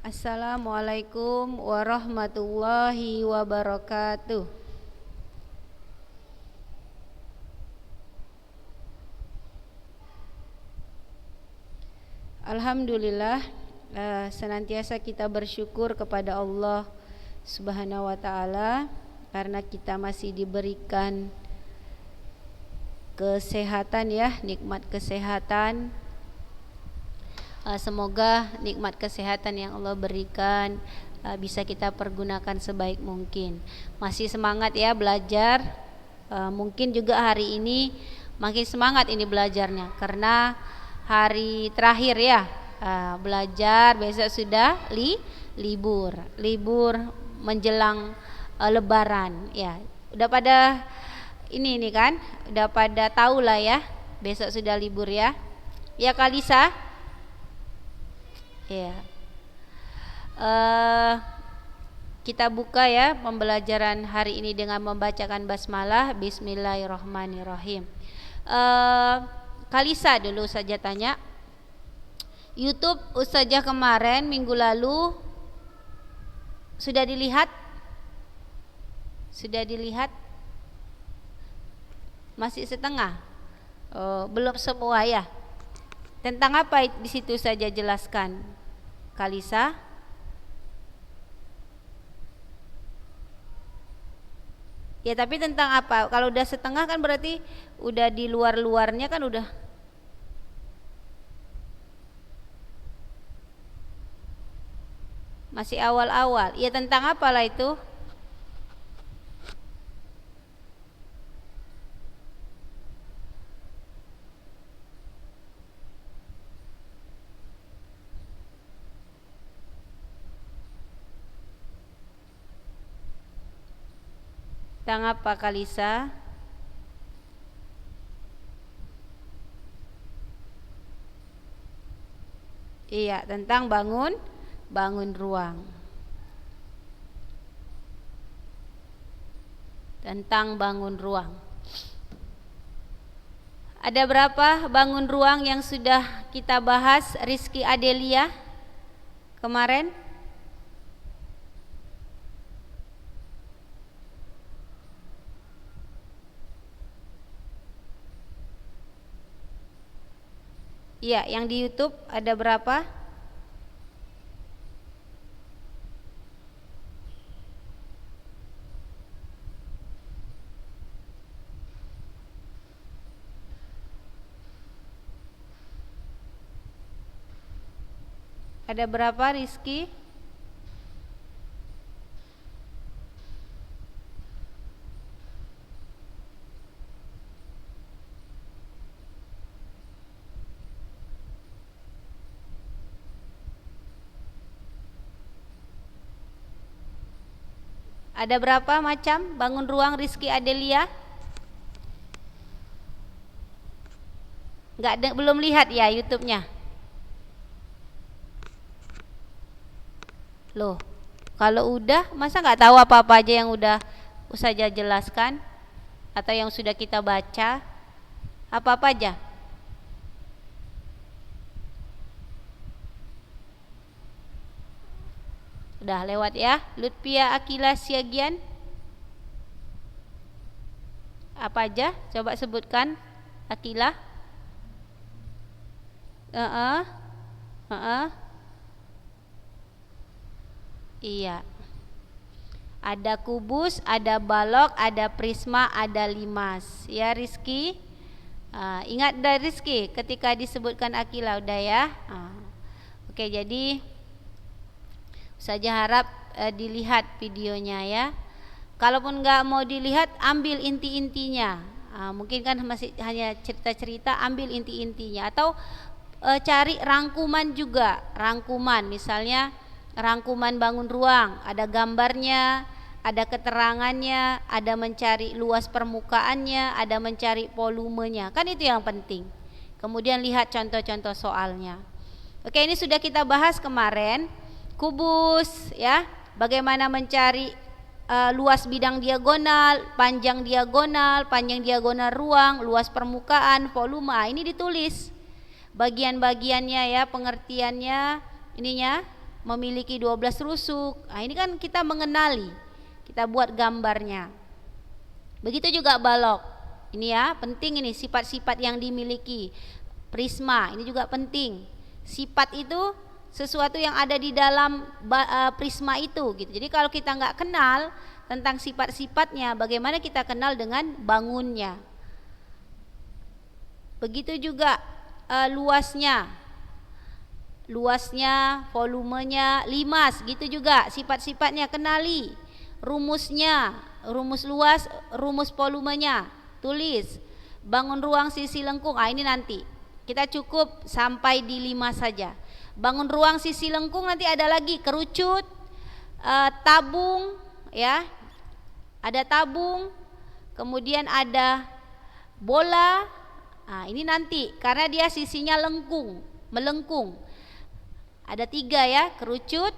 Assalamualaikum warahmatullahi wabarakatuh. Alhamdulillah, senantiasa kita bersyukur kepada Allah Subhanahu wa taala karena kita masih diberikan kesehatan ya, nikmat kesehatan. Semoga nikmat kesehatan yang Allah berikan bisa kita pergunakan sebaik mungkin. Masih semangat ya belajar. Mungkin juga hari ini makin semangat ini belajarnya karena hari terakhir ya belajar, besok sudah libur menjelang lebaran ya. Udah pada ini kan, udah pada tahu lah ya, besok sudah libur ya. Ya Kalisa. Ya. Kita buka ya pembelajaran hari ini dengan membacakan basmalah. Bismillahirrahmanirrahim. Kalisa dulu saja tanya. YouTube Ustazah kemarin minggu lalu sudah dilihat? Sudah dilihat? Masih setengah? Belum semua ya? Tentang apa di situ saja jelaskan, Kalisa? Ya tapi tentang apa? Kalau udah setengah kan berarti udah di luar-luarnya kan udah. Masih awal-awal. Ya tentang apalah itu? Tentang apa Kalisa? Iya, tentang bangun ruang. Tentang bangun ruang. Ada berapa bangun ruang yang sudah kita bahas Rizky Adelia kemarin? Iya, yang di YouTube ada berapa? Ada berapa Rizky? Ada berapa macam bangun ruang Rizky Adelia? Belum lihat ya YouTube-nya? Loh, kalau udah masa nggak tahu apa-apa aja yang udah Ustazah jelaskan atau yang sudah kita baca? Apa-apa aja? Udah lewat ya. Lutfia Akila Siagian. Apa aja? Coba sebutkan Akila. Iya. Ada kubus, ada balok, ada prisma, ada limas. Ya Rizky. Ingat dah Rizky ketika disebutkan Akila udah ya. Oke, jadi saja harap dilihat videonya ya. Kalaupun nggak mau dilihat, ambil inti-intinya. Mungkin kan masih hanya cerita-cerita, ambil inti-intinya atau cari rangkuman juga. Rangkuman misalnya rangkuman bangun ruang, ada gambarnya, ada keterangannya, ada mencari luas permukaannya, ada mencari volumenya. Kan itu yang penting. Kemudian lihat contoh-contoh soalnya. Oke, ini sudah kita bahas kemarin. Kubus ya, bagaimana mencari luas bidang diagonal, panjang diagonal ruang, luas permukaan, volume. Ini ditulis bagian-bagiannya ya, pengertiannya ininya memiliki 12 rusuk. Nah, ini kan kita mengenali, kita buat gambarnya. Begitu juga balok. Ini ya, penting ini sifat-sifat yang dimiliki. Prisma, ini juga penting. Sifat itu sesuatu yang ada di dalam prisma itu gitu. Jadi kalau kita nggak kenal tentang sifat-sifatnya, bagaimana kita kenal dengan bangunnya? Begitu juga luasnya, volumenya, limas, gitu juga sifat-sifatnya kenali. Rumusnya, rumus luas, rumus volumenya, tulis. Bangun ruang sisi lengkung, ini nanti. Kita cukup sampai di 5 saja. Bangun ruang sisi lengkung nanti ada lagi kerucut, tabung, ya. Ada tabung, kemudian ada bola. Nah, ini nanti karena dia sisinya melengkung. Ada 3 ya, kerucut,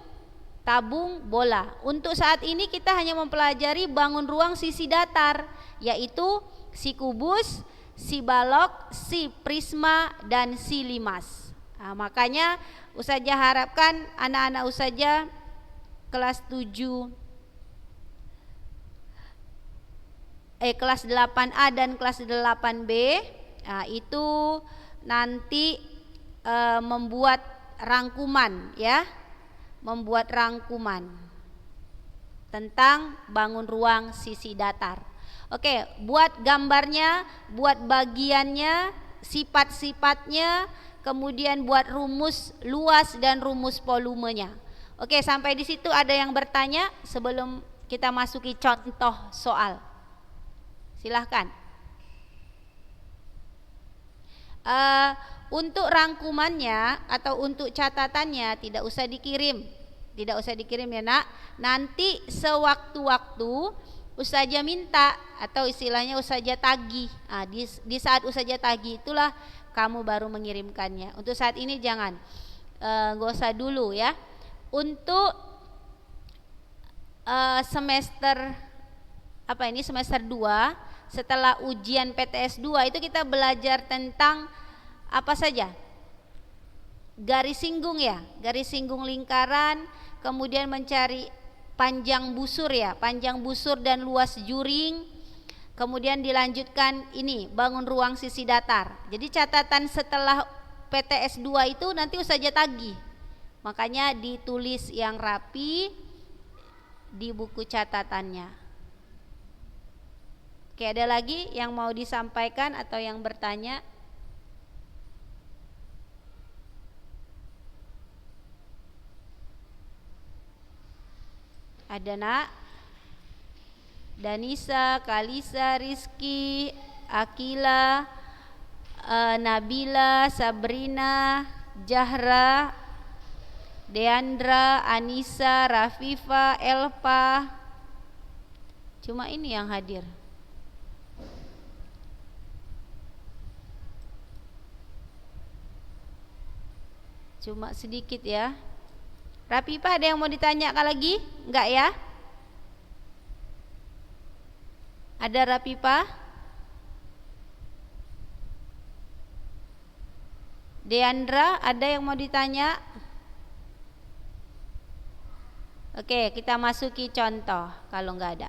tabung, bola. Untuk saat ini kita hanya mempelajari bangun ruang sisi datar, yaitu si kubus, si balok, si prisma, dan si limas. Nah, makanya Ustazah harapkan anak-anak Ustazah kelas 7 kelas 8A dan kelas 8B itu nanti membuat rangkuman ya, membuat rangkuman tentang bangun ruang sisi datar. Oke, buat gambarnya, buat bagiannya, sifat-sifatnya, kemudian buat rumus luas dan rumus volumenya. Oke, sampai di situ ada yang bertanya sebelum kita masuki contoh soal? Silahkan. Untuk rangkumannya atau untuk catatannya tidak usah dikirim ya nak. Nanti sewaktu-waktu Ustazah minta atau istilahnya Ustazah tagih. Di saat Ustazah tagih itulah kamu baru mengirimkannya. Untuk saat ini jangan, gak usah dulu ya. Untuk semester semester 2 setelah ujian PTS 2 itu kita belajar tentang apa saja? Garis singgung ya, garis singgung lingkaran, kemudian mencari panjang busur ya, panjang busur dan luas juring. Kemudian dilanjutkan ini bangun ruang sisi datar. Jadi catatan setelah PTS 2 itu nanti Ustazah tagih. Makanya ditulis yang rapi di buku catatannya. Oke, ada lagi yang mau disampaikan atau yang bertanya? Ada nak? Danisa, Kalisa, Rizky, Akila, Nabila, Sabrina, Jahra, Deandra, Anissa, Rafifa, Elpa. Cuma ini yang hadir. Cuma sedikit ya. Rafifa, ada yang mau ditanyakan lagi? Enggak ya? Ada Rafifa? Deandra, ada yang mau ditanya? Oke, kita masuki contoh kalau enggak ada.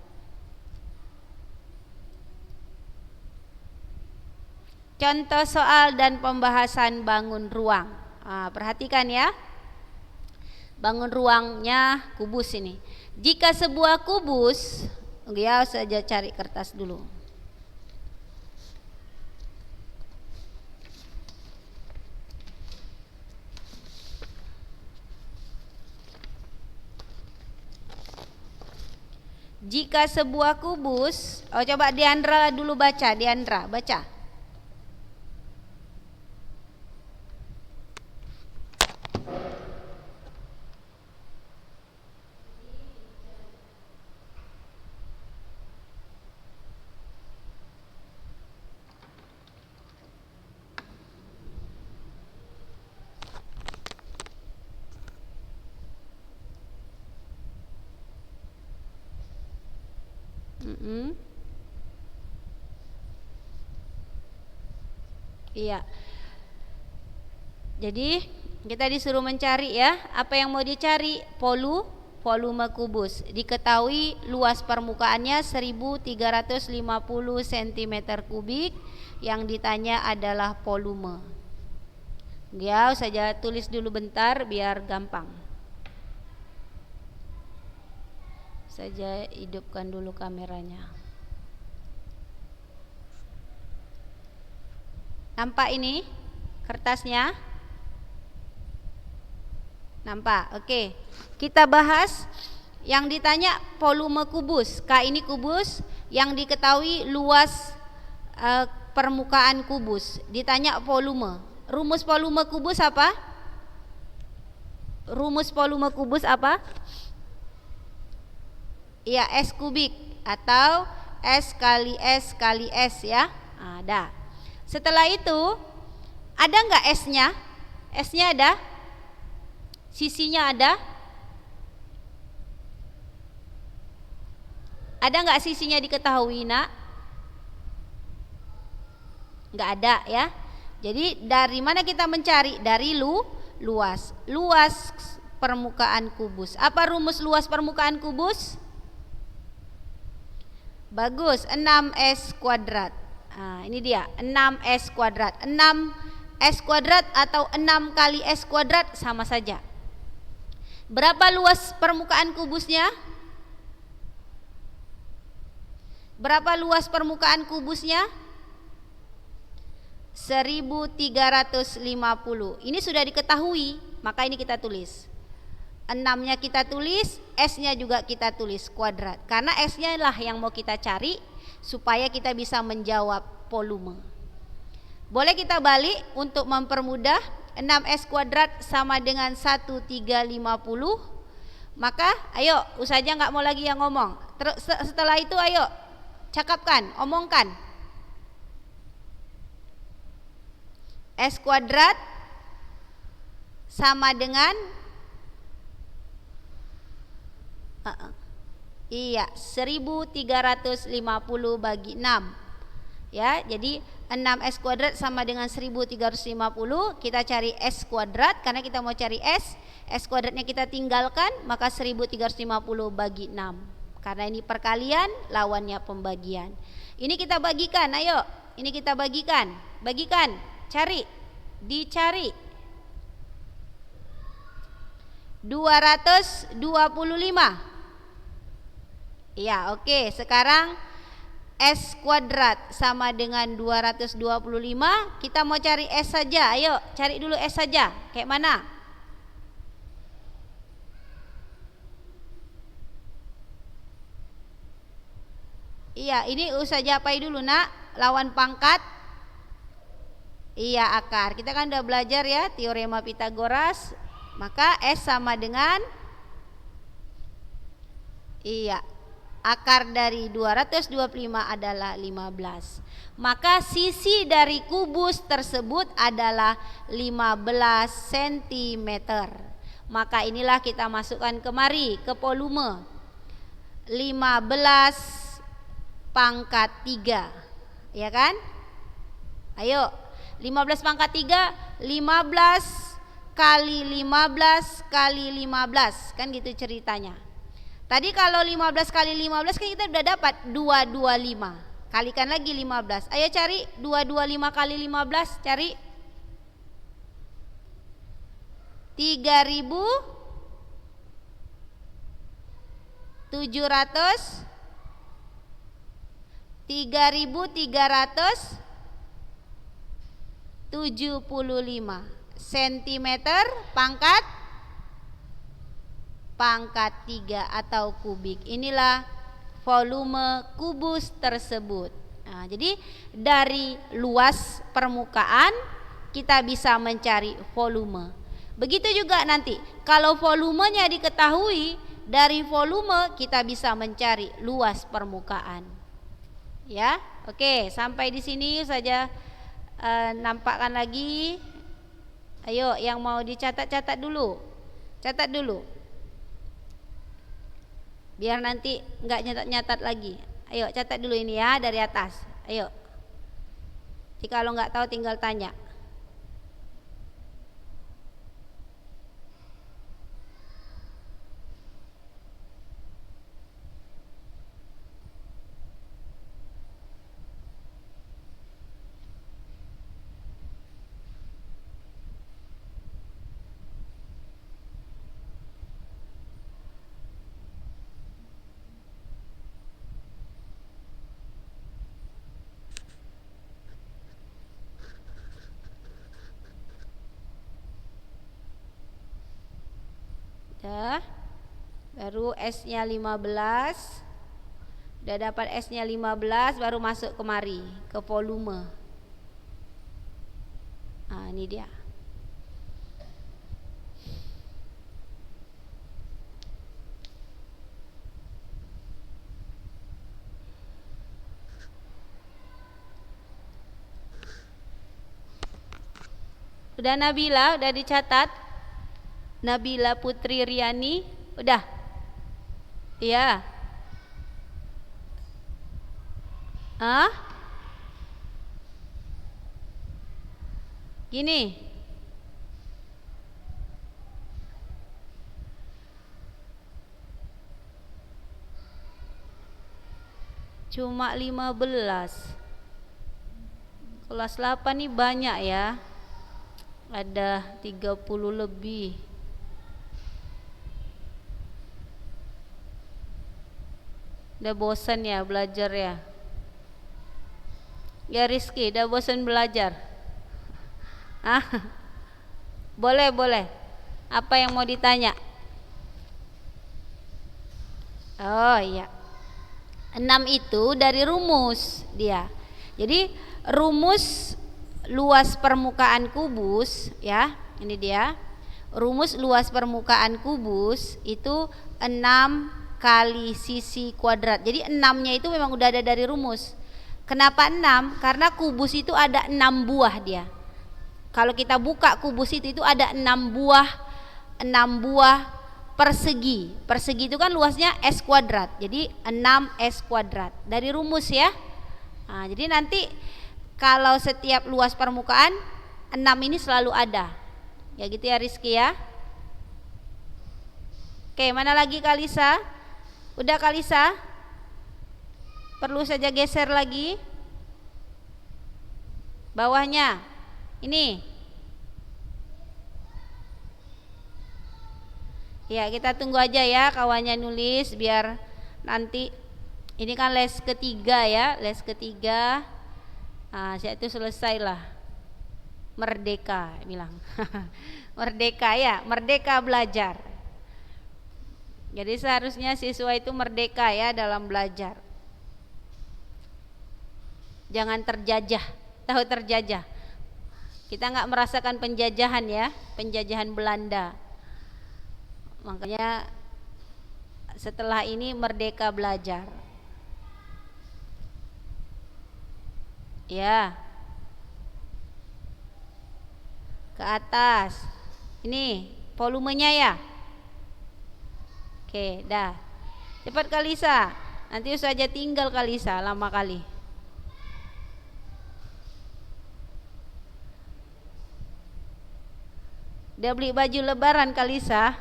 Contoh soal dan pembahasan bangun ruang. Perhatikan ya. Bangun ruangnya kubus ini. Jika sebuah kubus, ya saja cari kertas dulu. Jika sebuah kubus, coba Diandra dulu baca, Diandra baca. Iya. Jadi kita disuruh mencari ya. Apa yang mau dicari? Volume kubus. Diketahui luas permukaannya 1350 cm kubik. Yang ditanya adalah volume. Dia saja tulis dulu bentar biar gampang. Saja hidupkan dulu kameranya. Nampak ini kertasnya? Nampak? Oke. Kita bahas yang ditanya volume kubus. K ini kubus, yang diketahui luas permukaan kubus. Ditanya volume. Rumus volume kubus apa? Rumus volume kubus apa? Ya, S kubik atau S kali S kali S ya. Ada. Setelah itu ada nggak S-nya? S-nya ada? Sisinya ada? Ada nggak sisinya diketahui, nak? Nggak ada ya. Jadi dari mana kita mencari? Dari luas permukaan kubus. Apa rumus luas permukaan kubus? Bagus, 6S kuadrat. Nah, ini dia 6S kuadrat. 6S kuadrat atau 6 kali S kuadrat sama saja. Berapa luas permukaan kubusnya? Berapa luas permukaan kubusnya? 1350. Ini sudah diketahui, maka ini kita tulis. 6-nya kita tulis, S-nya juga kita tulis kuadrat. Karena S-nya lah yang mau kita cari supaya kita bisa menjawab volume. Boleh kita balik untuk mempermudah. 6S kuadrat sama dengan 1350. Maka ayo, Ustazah nggak mau lagi yang ngomong. Setelah itu ayo cakapkan, omongkan. S kuadrat sama dengan iya 1350 bagi 6 ya. Jadi 6S kuadrat sama dengan 1350. Kita cari S kuadrat karena kita mau cari S. S kuadratnya kita tinggalkan, maka 1350 bagi 6. Karena ini perkalian, lawannya pembagian. Ini kita bagikan, ayo. Ini kita bagikan. Bagikan, cari. Dicari 225. Iya, oke. Sekarang S kuadrat sama dengan 225. Kita mau cari S saja. Ayo, cari dulu S saja. Kayak mana? Iya, ini Ustazah apai dulu, nak. Lawan pangkat. Iya, akar. Kita kan udah belajar ya teorema Pitagoras. Maka S sama dengan iya, akar dari 225 adalah 15. Maka sisi dari kubus tersebut adalah 15 cm. Maka inilah kita masukkan kemari ke volume. 15 pangkat 3. Ya kan? Ayo, 15 pangkat 3, 15 kali 15 kali 15. Kan gitu ceritanya. Tadi kalau 15 kali 15 kan kita udah dapat 225. Kalikan lagi 15. Ayo cari 225 kali 15, cari 3375 cm pangkat 3 atau kubik. Inilah volume kubus tersebut. Nah, jadi dari luas permukaan kita bisa mencari volume. Begitu juga nanti kalau volumenya diketahui, dari volume kita bisa mencari luas permukaan. Ya, oke, sampai di sini saja. Nampakkan lagi. Ayo, yang mau dicatat-catat dulu. Catat dulu. Biar nanti nggak nyatat-nyatat lagi. Ayo, catat dulu ini ya dari atas. Ayo. Jika kalau nggak tahu tinggal tanya. Dah. Baru S-nya 15. Udah dapat S-nya 15, baru masuk kemari ke volume. Ini dia. Udah Nabila, udah dicatat? Nabila Putri Riani, udah? Iya. Gini. Cuma 15. Kelas 8 nih banyak ya. Ada 30 lebih. Udah bosan ya belajar ya? Ya Rizky, udah bosan belajar? Boleh. Apa yang mau ditanya? Oh iya. 6 itu dari rumus dia. Jadi rumus luas permukaan kubus ya, ini dia. Rumus luas permukaan kubus itu 6 kali sisi kuadrat. Jadi 6-nya itu memang udah ada dari rumus. Kenapa 6? Karena kubus itu ada 6 buah dia. Kalau kita buka kubus itu ada 6 buah persegi. Persegi itu kan luasnya S kuadrat. Jadi 6S kuadrat. Dari rumus ya. Jadi nanti kalau setiap luas permukaan 6 ini selalu ada. Ya gitu ya Rizky ya. Oke, mana lagi Kalisa? Udah Kalisa? Perlu saja geser lagi. Bawahnya. Ini. Ya, kita tunggu aja ya kawannya nulis biar nanti ini kan les ketiga ya, les ketiga. Saya itu selesai lah. Merdeka bilang. Merdeka ya, merdeka belajar. Jadi seharusnya siswa itu merdeka ya dalam belajar. Jangan terjajah, tahu terjajah. Kita nggak merasakan penjajahan ya, penjajahan Belanda. Makanya setelah ini merdeka belajar. Ya. Ke atas. Ini volumenya ya. Oke, dah. Cepat Kalisa. Nanti saja tinggal Kalisa lama kali. Udah beli baju lebaran Kalisa?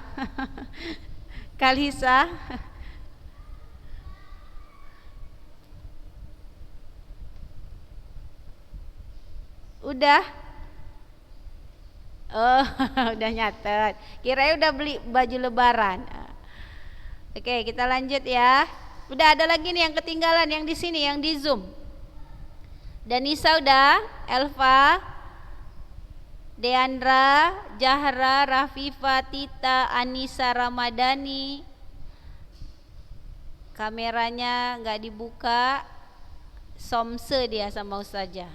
Kalisa? Udah? Oh, udah nyatet. Kirain udah beli baju lebaran. Oke, kita lanjut ya. Udah ada lagi nih yang ketinggalan yang di sini, yang di Zoom. Danisa udah, Elva, Deandra, Jahra, Rafifa, Tita, Anissa Ramadhani. Kameranya nggak dibuka. Somse dia sama Ustazah.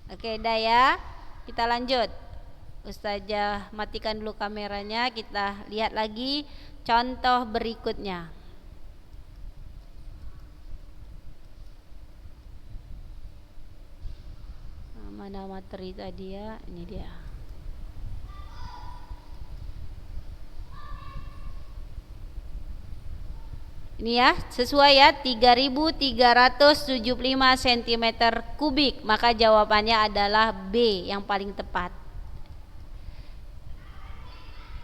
Oke, dah ya. Kita lanjut. Ustazah matikan dulu kameranya, kita lihat lagi contoh berikutnya. Mana materi tadi ya? Ini dia. Ini ya, sesuai ya 3.375 cm kubik. Maka jawabannya adalah B yang paling tepat.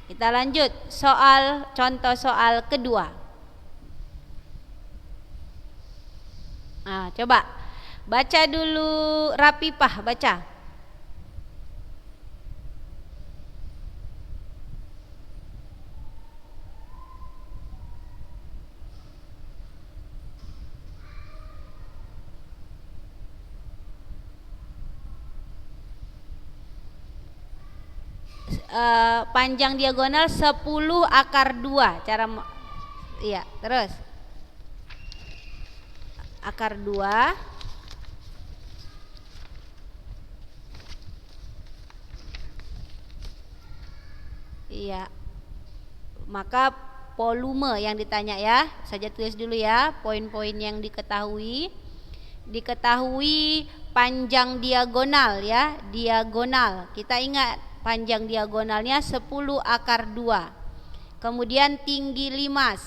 Kita lanjut contoh soal kedua. Coba baca dulu Rapipah, baca. panjang diagonal 10 akar 2. Iya, terus akar 2 iya. Maka volume yang ditanya ya, saja tulis dulu ya poin-poin yang diketahui. Diketahui panjang diagonal ya, diagonal. Kita ingat panjang diagonalnya 10 akar 2. Kemudian tinggi limas.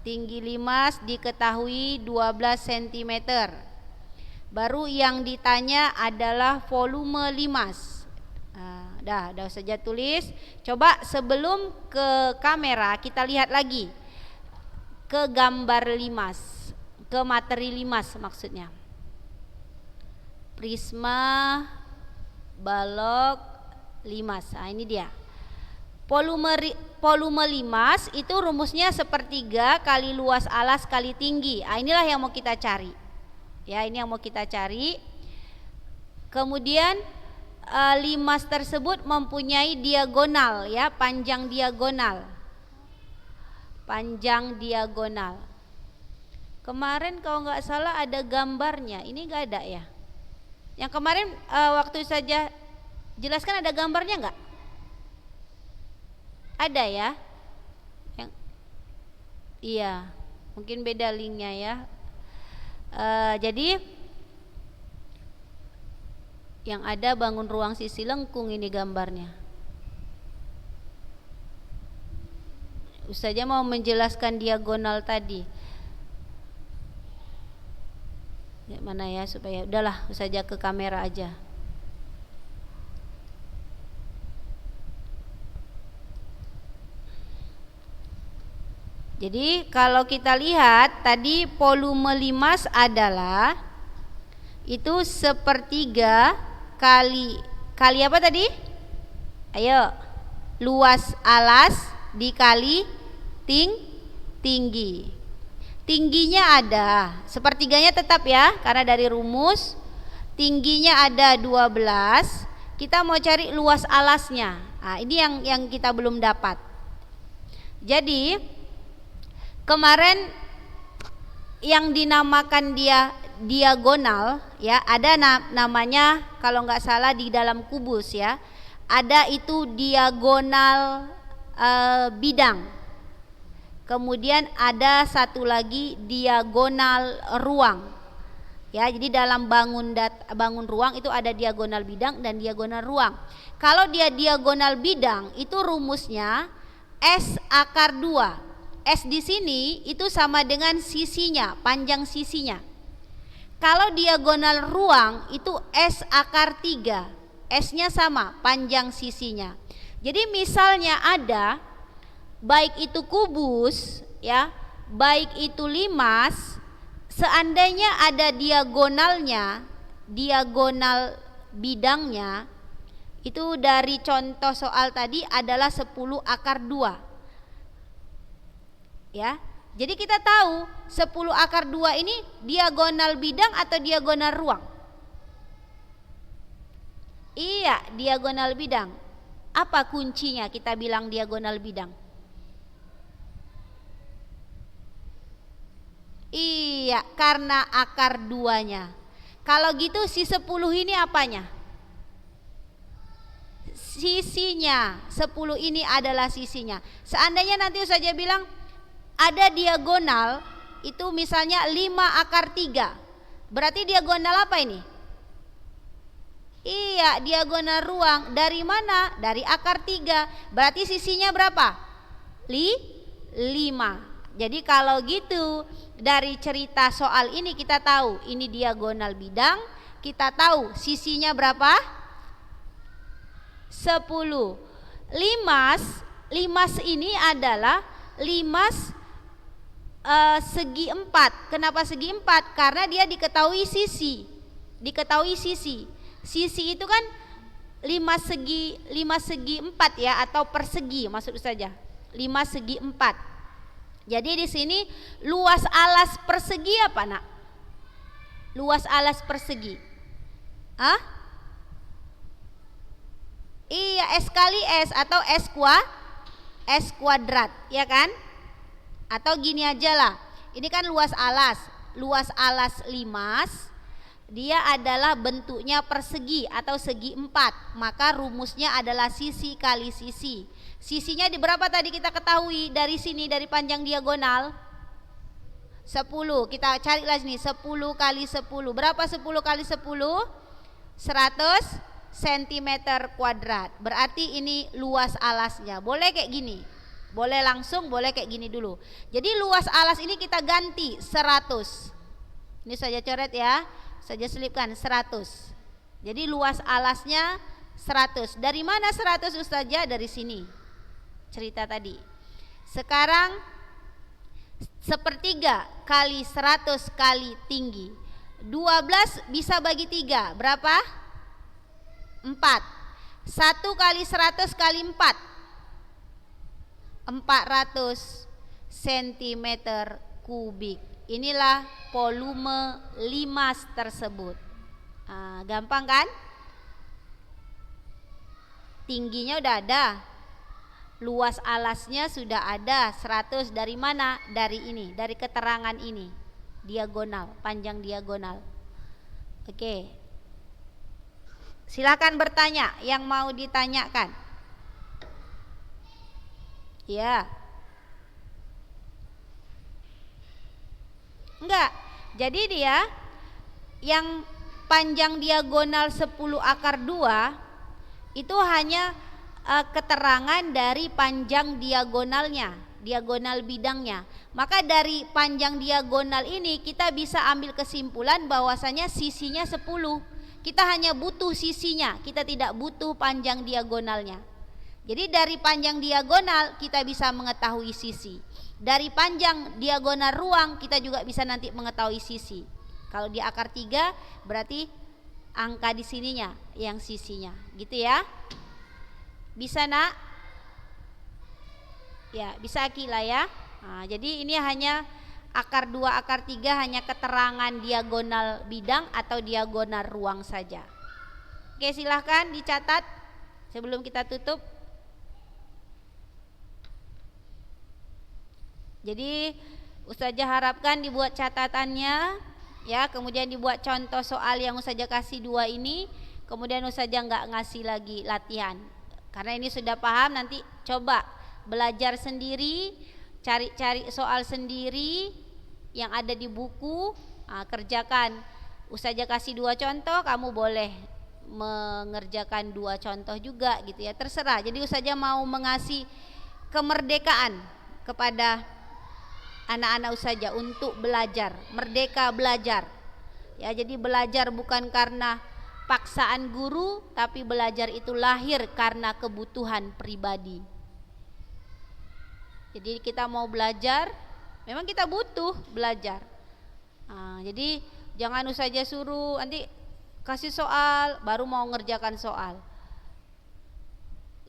Tinggi limas diketahui 12 cm. Baru yang ditanya adalah volume limas. Dah saja tulis. Coba sebelum ke kamera kita lihat lagi ke gambar limas, ke materi limas maksudnya. Prisma, balok, limas. Ini dia. Volume limas itu rumusnya sepertiga kali luas alas kali tinggi. Inilah yang mau kita cari. Ya, ini yang mau kita cari. Kemudian limas tersebut mempunyai diagonal ya, panjang diagonal. Panjang diagonal. Kemarin kalau nggak salah ada gambarnya. Ini nggak ada ya? Yang kemarin waktu saja jelaskan ada gambarnya nggak? Ada ya? Iya, mungkin beda linknya ya. Jadi yang ada bangun ruang sisi lengkung ini gambarnya. Ustazah mau menjelaskan diagonal tadi. Ya, mana ya supaya udahlah saja ke kamera aja. Jadi kalau kita lihat tadi volume limas adalah itu sepertiga kali apa tadi? Ayo, luas alas dikali tinggi. Tingginya ada, sepertiganya tetap ya, karena dari rumus tingginya ada 12. Kita mau cari luas alasnya. Ini yang kita belum dapat. Jadi kemarin yang dinamakan dia diagonal ya, ada namanya kalau nggak salah di dalam kubus ya, ada itu diagonal bidang. Kemudian ada satu lagi diagonal ruang. Ya, jadi dalam bangun ruang itu ada diagonal bidang dan diagonal ruang. Kalau dia diagonal bidang itu rumusnya S akar 2. S di sini itu sama dengan sisinya, panjang sisinya. Kalau diagonal ruang itu S akar 3. S-nya sama, panjang sisinya. Jadi misalnya ada baik itu kubus ya, baik itu limas, seandainya ada diagonalnya, diagonal bidangnya itu dari contoh soal tadi adalah 10 akar 2 ya. Jadi kita tahu 10 akar 2 ini diagonal bidang atau diagonal ruang? Iya, diagonal bidang. Apa kuncinya kita bilang diagonal bidang? Iya, karena akar 2-nya. Kalau gitu si 10 ini apanya? Sisinya. 10 ini adalah sisinya. Seandainya nanti saja bilang ada diagonal itu misalnya 5 akar 3. Berarti diagonal apa ini? Iya, diagonal ruang. Dari mana? Dari akar 3. Berarti sisinya berapa? 5. Jadi kalau gitu dari cerita soal ini kita tahu ini diagonal bidang, kita tahu sisinya berapa? 10. Limas ini adalah limas segi 4. Kenapa segi 4? Karena dia diketahui sisi. Sisi itu kan 5 segi 4 ya, atau persegi maksud saja. 5 segi 4. Jadi di sini luas alas persegi apa nak? Luas alas persegi. Iya, S kali S atau S kuadrat, ya kan? Atau gini aja lah. Ini kan luas alas. Luas alas limas, dia adalah bentuknya persegi atau segi 4. Maka rumusnya adalah sisi kali sisi. Sisinya di berapa tadi kita ketahui dari sini, dari panjang diagonal? 10. Kita carilah sini 10 kali 10. Berapa 10 kali 10? 100 cm kuadrat. Berarti ini luas alasnya. Boleh kayak gini, boleh langsung, boleh kayak gini dulu. Jadi luas alas ini kita ganti 100. Ini saja coret ya, saja selipkan 100. Jadi luas alasnya 100. Dari mana 100 Ustazah? Dari sini, cerita tadi. Sekarang 1/3 kali 100 kali tinggi. 12 bisa bagi 3, berapa? 4. 1 kali 100 kali 4, 400 cm kubik. Inilah volume limas tersebut. Gampang kan? Tingginya udah ada, luas alasnya sudah ada. 100 dari mana? Dari ini, dari keterangan ini, diagonal, panjang diagonal. Oke, silakan bertanya yang mau ditanyakan. Ya. Enggak. Jadi dia yang panjang diagonal 10 akar 2 itu hanya keterangan dari panjang diagonalnya, diagonal bidangnya. Maka dari panjang diagonal ini kita bisa ambil kesimpulan bahwasanya sisinya 10. Kita hanya butuh sisinya, kita tidak butuh panjang diagonalnya. Jadi dari panjang diagonal kita bisa mengetahui sisi. Dari panjang diagonal ruang kita juga bisa nanti mengetahui sisi. Kalau di akar 3 berarti angka di sininya yang sisinya, gitu ya. Bisa nak? Ya, bisa Akila ya. Jadi ini hanya akar 2, akar 3 hanya keterangan diagonal bidang atau diagonal ruang saja. Oke, silahkan dicatat sebelum kita tutup. Jadi Ustazah harapkan dibuat catatannya ya, kemudian dibuat contoh soal yang Ustazah kasih 2 ini, kemudian Ustazah nggak ngasih lagi latihan. Karena ini sudah paham, nanti coba belajar sendiri, cari-cari soal sendiri yang ada di buku, kerjakan. Ustazah kasih 2 contoh, kamu boleh mengerjakan 2 contoh juga gitu ya, terserah. Jadi Ustazah mau mengasih kemerdekaan kepada anak-anak Ustazah untuk belajar, merdeka belajar. Ya, jadi belajar bukan karena paksaan guru, tapi belajar itu lahir karena kebutuhan pribadi. Jadi kita mau belajar, memang kita butuh belajar. Jadi jangan Ustazah suruh nanti kasih soal baru mau ngerjakan soal,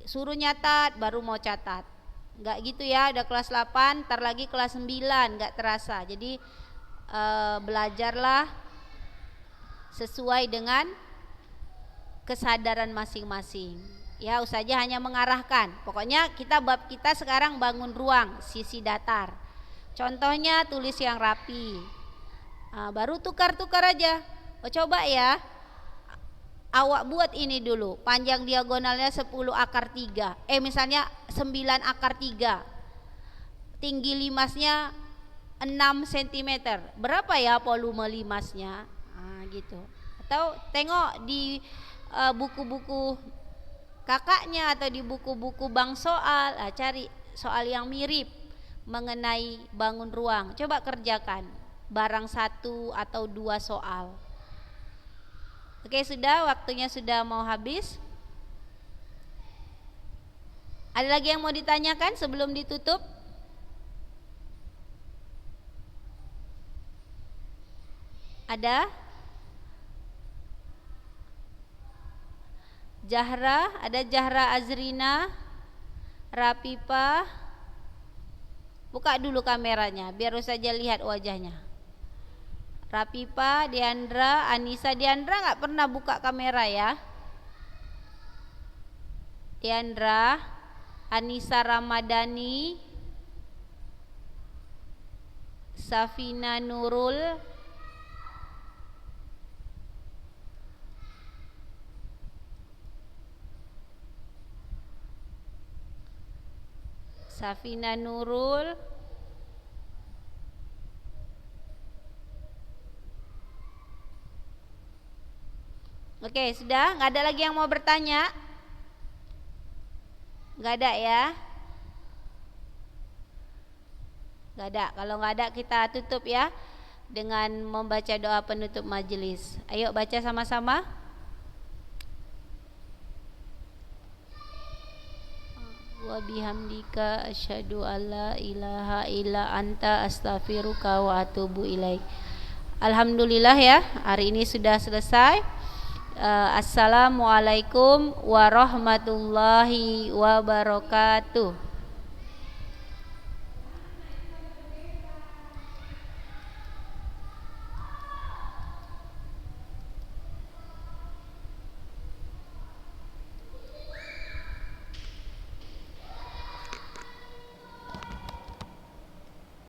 suruh nyatat baru mau catat. Enggak gitu ya, udah kelas 8, ntar lagi kelas 9, enggak terasa. Jadi belajarlah sesuai dengan kesadaran masing-masing. Ya, Ustazah hanya mengarahkan. Pokoknya bab kita sekarang bangun ruang, sisi datar. Contohnya tulis yang rapi. Baru tukar-tukar aja. Coba ya, awak buat ini dulu. Panjang diagonalnya 10 akar 3. Misalnya 9 akar 3. Tinggi limasnya 6 cm. Berapa ya volume limasnya? Gitu. Atau tengok di buku-buku kakaknya atau di buku-buku bank soal, cari soal yang mirip mengenai bangun ruang, coba kerjakan barang 1 atau 2 soal. Oke, sudah, waktunya sudah mau habis. Ada lagi yang mau ditanyakan sebelum ditutup? Ada? Jahra, ada Jahra Azrina, Rapipa. Buka dulu kameranya biar Ustazah lihat wajahnya. Rapipa, Diandra, Anissa. Diandra nggak pernah buka kamera ya. Diandra, Anissa Ramadhani, Safina Nurul, Safina Nurul, oke, sudah? Nggak ada lagi yang mau bertanya? Nggak ada ya? Nggak ada. Kalau nggak ada kita tutup ya dengan membaca doa penutup majelis. Ayo baca sama-sama. Wa bihamdika asyhadu alla ilaha illa anta astaghfiruka wa atubu ilaik. Alhamdulillah ya, hari ini sudah selesai. Assalamualaikum warahmatullahi wabarakatuh.